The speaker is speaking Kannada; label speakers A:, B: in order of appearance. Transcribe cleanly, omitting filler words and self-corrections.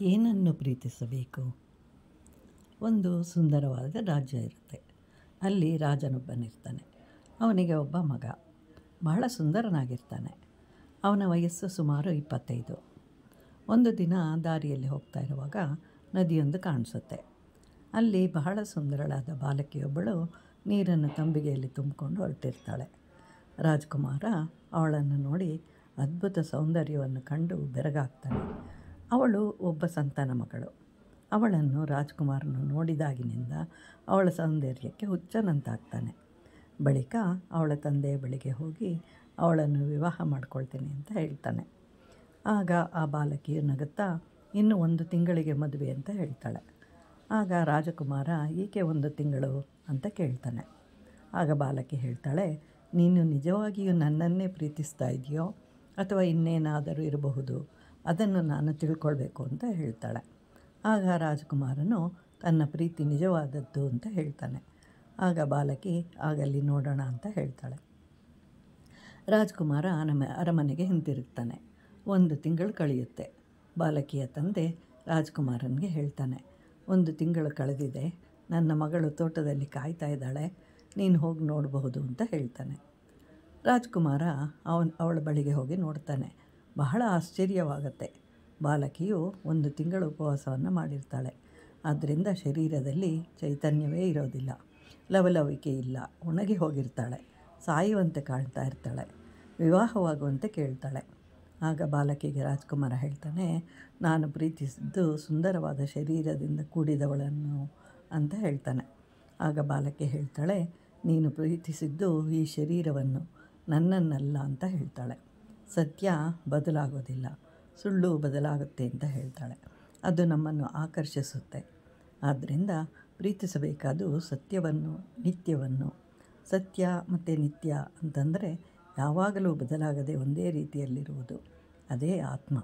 A: ಏನನ್ನು ಪ್ರೀತಿಸಬೇಕು? ಒಂದು ಸುಂದರವಾದ ರಾಜ್ಯ ಇರುತ್ತೆ. ಅಲ್ಲಿ ರಾಜನೊಬ್ಬನಿರ್ತಾನೆ. ಅವನಿಗೆ ಒಬ್ಬ ಮಗ. ಬಹಳ ಸುಂದರನಾಗಿರ್ತಾನೆ. ಅವನ ವಯಸ್ಸು ಸುಮಾರು 25. ಒಂದು ದಿನ ದಾರಿಯಲ್ಲಿ ಹೋಗ್ತಾ ಇರುವಾಗ ನದಿಯೊಂದು ಕಾಣಿಸುತ್ತೆ. ಅಲ್ಲಿ ಬಹಳ ಸುಂದರಳಾದ ಬಾಲಕಿಯೊಬ್ಬಳು ನೀರನ್ನು ತಂಬಿಗೆಯಲ್ಲಿ ತುಂಬಿಕೊಂಡು ಹೊರಟಿರ್ತಾಳೆ. ರಾಜ್ಕುಮಾರ ಅವಳನ್ನು ನೋಡಿ ಅದ್ಭುತ ಸೌಂದರ್ಯವನ್ನು ಕಂಡು ಬೆರಗಾಗ್ತಾನೆ. ಅವಳು ಒಬ್ಬ ಸಂತನ ಮಗಳು. ಅವಳನ್ನು ರಾಜ್ಕುಮಾರನು ನೋಡಿದಾಗಿನಿಂದ ಅವಳ ಸೌಂದರ್ಯಕ್ಕೆ ಹುಚ್ಚನಂತಾಗ್ತಾನೆ. ಬಳಿಕ ಅವಳ ತಂದೆಯ ಬಳಿಗೆ ಹೋಗಿ ಅವಳನ್ನು ವಿವಾಹ ಮಾಡ್ಕೊಳ್ತೀನಿ ಅಂತ ಹೇಳ್ತಾನೆ. ಆಗ ಆ ಬಾಲಕಿಯು ನಗುತ್ತಾ ಇನ್ನು 1 ತಿಂಗಳಿಗೆ ಮದುವೆ ಅಂತ ಹೇಳ್ತಾಳೆ. ಆಗ ರಾಜಕುಮಾರ ಏಕೆ 1 ತಿಂಗಳು ಅಂತ ಕೇಳ್ತಾನೆ. ಆಗ ಬಾಲಕಿ ಹೇಳ್ತಾಳೆ, ನೀನು ನಿಜವಾಗಿಯೂ ನನ್ನನ್ನೇ ಪ್ರೀತಿಸ್ತಾ ಇದೆಯೋ ಅಥವಾ ಇನ್ನೇನಾದರೂ ಇರಬಹುದು, ಅದನ್ನು ನಾನು ತಿಳ್ಕೊಳ್ಬೇಕು ಅಂತ ಹೇಳ್ತಾಳೆ. ಆಗ ರಾಜಕುಮಾರನು ತನ್ನ ಪ್ರೀತಿ ನಿಜವಾದದ್ದು ಅಂತ ಹೇಳ್ತಾನೆ. ಆಗ ಬಾಲಕಿ ಆಗಲಿ ನೋಡೋಣ ಅಂತ ಹೇಳ್ತಾಳೆ. ರಾಜ್ಕುಮಾರ ಅರಮನೆಗೆ ಹಿಂತಿರುಗ್ತಾನೆ. 1 ತಿಂಗಳು ಕಳೆಯುತ್ತೆ. ಬಾಲಕಿಯ ತಂದೆ ರಾಜ್ಕುಮಾರನಿಗೆ ಹೇಳ್ತಾನೆ, 1 ತಿಂಗಳು ಕಳೆದಿದೆ, ನನ್ನ ಮಗಳು ತೋಟದಲ್ಲಿ ಕಾಯ್ತಾ ಇದ್ದಾಳೆ, ನೀನು ಹೋಗಿ ನೋಡಬಹುದು ಅಂತ ಹೇಳ್ತಾನೆ. ರಾಜ್ಕುಮಾರ ಅವಳ ಬಳಿಗೆ ಹೋಗಿ ನೋಡ್ತಾನೆ. ಬಹಳ ಆಶ್ಚರ್ಯವಾಗುತ್ತೆ. ಬಾಲಕಿಯು 1 ತಿಂಗಳು ಉಪವಾಸವನ್ನು ಮಾಡಿರ್ತಾಳೆ. ಆದ್ದರಿಂದ ಶರೀರದಲ್ಲಿ ಚೈತನ್ಯವೇ ಇರೋದಿಲ್ಲ, ಲವಲವಿಕೆ ಇಲ್ಲ, ಒಣಗಿ ಹೋಗಿರ್ತಾಳೆ, ಸಾಯುವಂತೆ ಕಾಣ್ತಾ ಇರ್ತಾಳೆ. ವಿವಾಹವಾಗುವಂತೆ ಕೇಳ್ತಾಳೆ. ಆಗ ಬಾಲಕಿಗೆ ರಾಜ್ಕುಮಾರ ಹೇಳ್ತಾನೆ, ನಾನು ಪ್ರೀತಿಸಿದ್ದು ಸುಂದರವಾದ ಶರೀರದಿಂದ ಕೂಡಿದವಳನ್ನು ಅಂತ ಹೇಳ್ತಾನೆ. ಆಗ ಬಾಲಕಿ ಹೇಳ್ತಾಳೆ, ನೀನು ಪ್ರೀತಿಸಿದ್ದು ಈ ಶರೀರವನ್ನು, ನನ್ನನ್ನಲ್ಲ ಅಂತ ಹೇಳ್ತಾಳೆ. ಸತ್ಯ ಬದಲಾಗೋದಿಲ್ಲ, ಸುಳ್ಳು ಬದಲಾಗುತ್ತೆ ಅಂತ ಹೇಳ್ತಾಳೆ. ಅದು ನಮ್ಮನ್ನು ಆಕರ್ಷಿಸುತ್ತೆ. ಆದ್ದರಿಂದ ಪ್ರೀತಿಸಬೇಕಾದ್ದು ಸತ್ಯವನ್ನು, ನಿತ್ಯವನ್ನು. ಸತ್ಯ ಮತ್ತು ನಿತ್ಯ ಅಂತಂದರೆ ಯಾವಾಗಲೂ ಬದಲಾಗದೆ ಒಂದೇ ರೀತಿಯಲ್ಲಿರುವುದು, ಅದೇ ಆತ್ಮ.